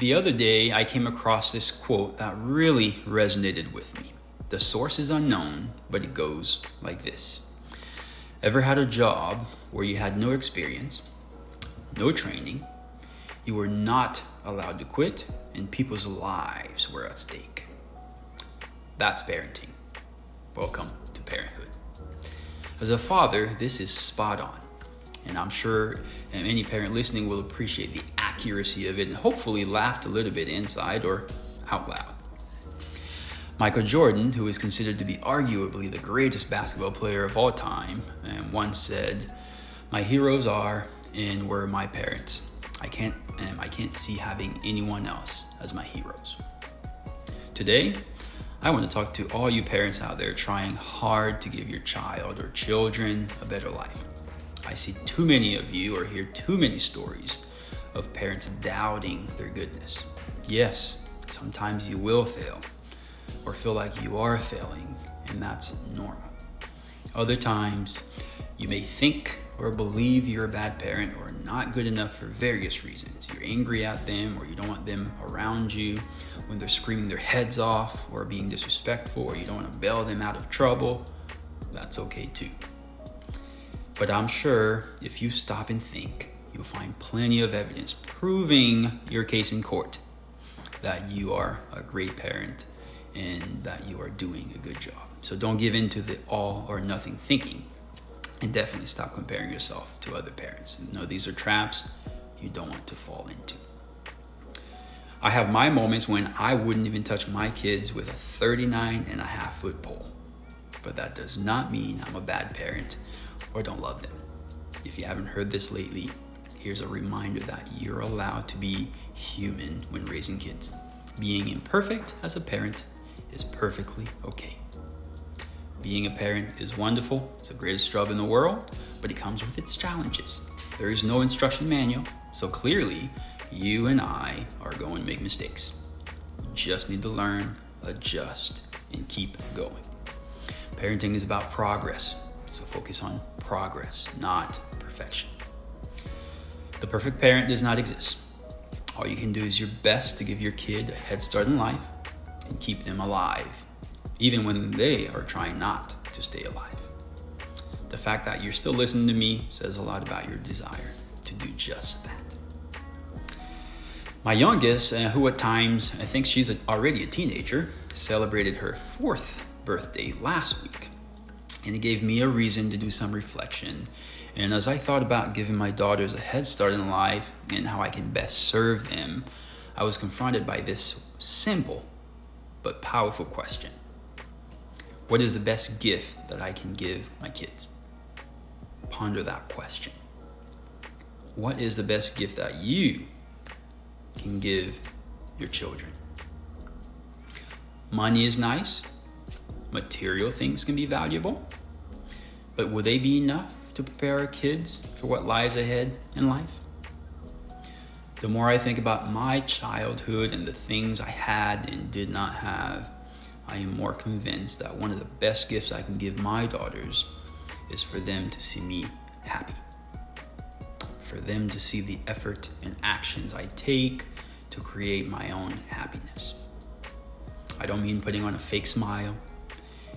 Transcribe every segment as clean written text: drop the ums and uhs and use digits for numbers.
The other day, I came across this quote that really resonated with me. The source is unknown, but it goes like this. Ever had a job where you had no experience, no training, you were not allowed to quit, and people's lives were at stake? That's parenting. Welcome to parenthood. As a father, this is spot on. And I'm sure any parent listening will appreciate the accuracy of it and hopefully laughed a little bit inside or out loud. Michael Jordan, who is considered to be arguably the greatest basketball player of all time, once said, "My heroes are and were my parents. I can't see having anyone else as my heroes." Today, I want to talk to all you parents out there trying hard to give your child or children a better life. I see too many of you or hear too many stories of parents doubting their goodness. Yes, sometimes you will fail or feel like you are failing, and that's normal. Other times, you may think or believe you're a bad parent or not good enough for various reasons. You're angry at them or you don't want them around you when they're screaming their heads off or being disrespectful, or you don't want to bail them out of trouble. That's okay too. But I'm sure if you stop and think, you'll find plenty of evidence proving your case in court that you are a great parent and that you are doing a good job. So don't give in to the all or nothing thinking, and definitely stop comparing yourself to other parents. No, these are traps you don't want to fall into. I have my moments when I wouldn't even touch my kids with a 39.5-foot pole, but that does not mean I'm a bad parent or don't love them. If you haven't heard this lately, here's a reminder that you're allowed to be human when raising kids. Being imperfect as a parent is perfectly okay. Being a parent is wonderful. It's the greatest job in the world, but it comes with its challenges. There is no instruction manual, so clearly you and I are going to make mistakes. You just need to learn, adjust, and keep going. Parenting is about progress, so focus on progress, not perfection. The perfect parent does not exist. All you can do is your best to give your kid a head start in life and keep them alive, even when they are trying not to stay alive. The fact that you're still listening to me says a lot about your desire to do just that. My youngest, who at times I think she's already a teenager, celebrated her 4th birthday last week. And it gave me a reason to do some reflection. And as I thought about giving my daughters a head start in life and how I can best serve them, I was confronted by this simple but powerful question. What is the best gift that I can give my kids? Ponder that question. What is the best gift that you can give your children? Money is nice. Material things can be valuable, but will they be enough to prepare our kids for what lies ahead in life? The more I think about my childhood and the things I had and did not have, I am more convinced that one of the best gifts I can give my daughters is for them to see me happy. For them to see the effort and actions I take to create my own happiness. I don't mean putting on a fake smile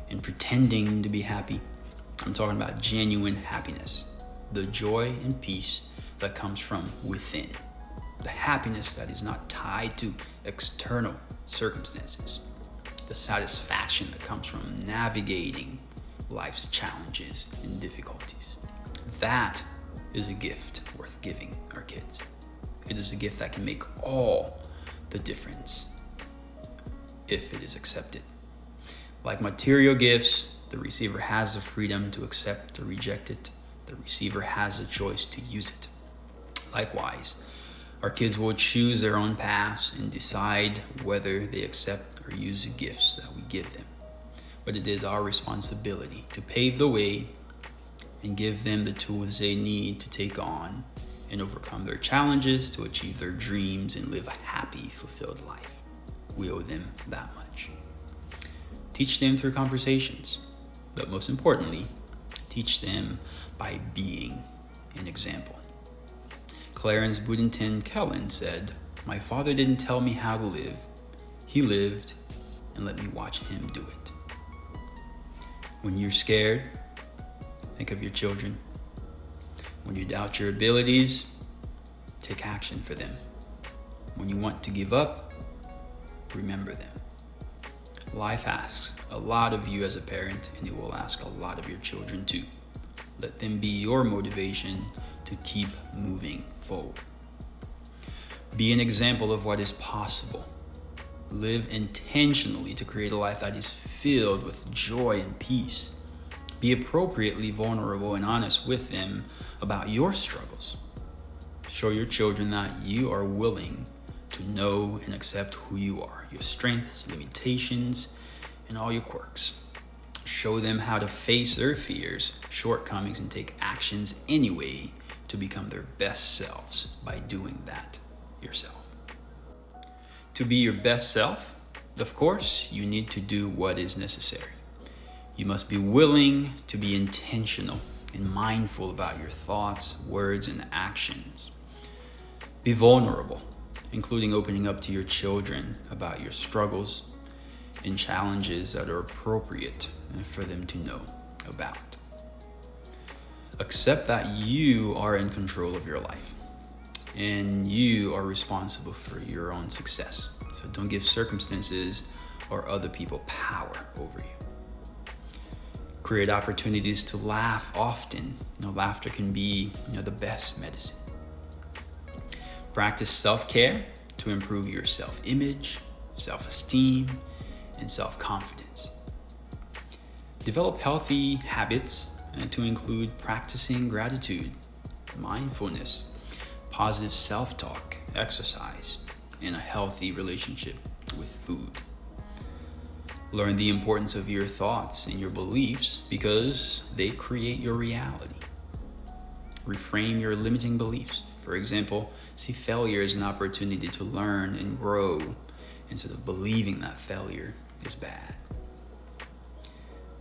and pretending to be happy. I'm talking about genuine happiness, the joy and peace that comes from within, the happiness that is not tied to external circumstances, the satisfaction that comes from navigating life's challenges and difficulties. That is a gift worth giving our kids. It is a gift that can make all the difference if it is accepted. Like material gifts, the receiver has the freedom to accept or reject it. The receiver has a choice to use it. Likewise, our kids will choose their own paths and decide whether they accept or use the gifts that we give them. But it is our responsibility to pave the way and give them the tools they need to take on and overcome their challenges to achieve their dreams and live a happy, fulfilled life. We owe them that much. Teach them through conversations, but most importantly, teach them by being an example. Clarence Boudinton Kellen said, My father didn't tell me how to live. He lived and let me watch him do it. When you're scared, think of your children. When you doubt your abilities, take action for them. When you want to give up, remember them. Life asks a lot of you as a parent, and it will ask a lot of your children too. Let them be your motivation to keep moving forward. Be an example of what is possible. Live intentionally to create a life that is filled with joy and peace. Be appropriately vulnerable and honest with them about your struggles. Show your children that you are willing to know and accept who you are, your strengths, limitations, and all your quirks. Show them how to face their fears, shortcomings, and take actions anyway to become their best selves by doing that yourself. To be your best self, of course, you need to do what is necessary. You must be willing to be intentional and mindful about your thoughts, words, and actions. Be vulnerable, including opening up to your children about your struggles and challenges that are appropriate for them to know about. Accept that you are in control of your life and you are responsible for your own success. So don't give circumstances or other people power over you. Create opportunities to laugh often. Laughter can be the best medicine. Practice self-care to improve your self-image, self-esteem, and self-confidence. Develop healthy habits to include practicing gratitude, mindfulness, positive self-talk, exercise, and a healthy relationship with food. Learn the importance of your thoughts and your beliefs because they create your reality. Reframe your limiting beliefs. For example, see failure as an opportunity to learn and grow instead of believing that failure is bad.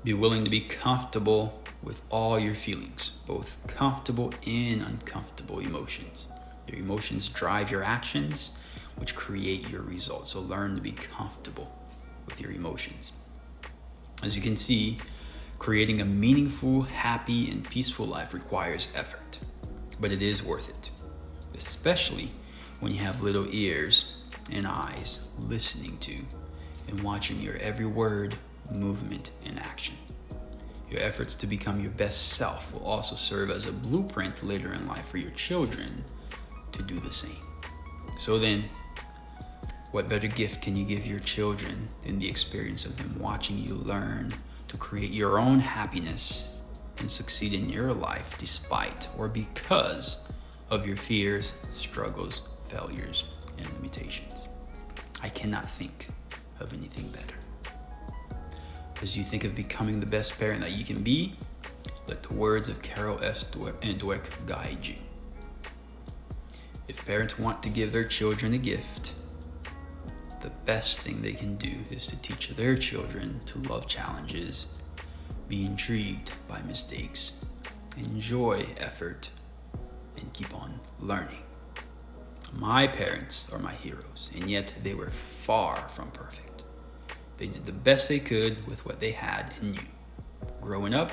Be willing to be comfortable with all your feelings, both comfortable and uncomfortable emotions. Your emotions drive your actions, which create your results. So learn to be comfortable with your emotions. As you can see, creating a meaningful, happy, and peaceful life requires effort, but it is worth it, especially when you have little ears and eyes listening to and watching your every word, movement, and action. Your efforts to become your best self will also serve as a blueprint later in life for your children to do the same. So then, what better gift can you give your children than the experience of them watching you learn to create your own happiness and succeed in your life despite or because of your fears, struggles, failures, and limitations? I cannot think of anything better. As you think of becoming the best parent that you can be, let the words of Carol S. Dweck guide you. If parents want to give their children a gift, the best thing they can do is to teach their children to love challenges, be intrigued by mistakes, enjoy effort, and keep on learning. My parents are my heroes, and yet they were far from perfect. They did the best they could with what they had and knew. Growing up,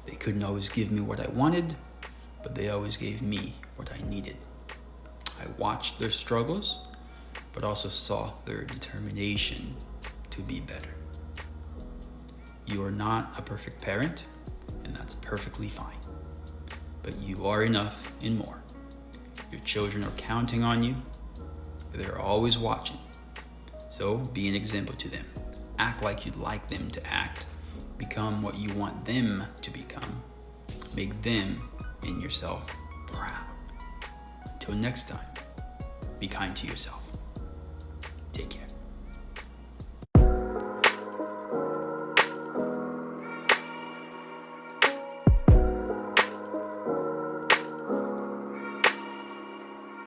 they couldn't always give me what I wanted, but they always gave me what I needed. I watched their struggles, but also saw their determination to be better. You are not a perfect parent, and that's perfectly fine. But you are enough and more. Your children are counting on you. They're always watching. So be an example to them. Act like you'd like them to act. Become what you want them to become. Make them and yourself proud. Until next time, be kind to yourself.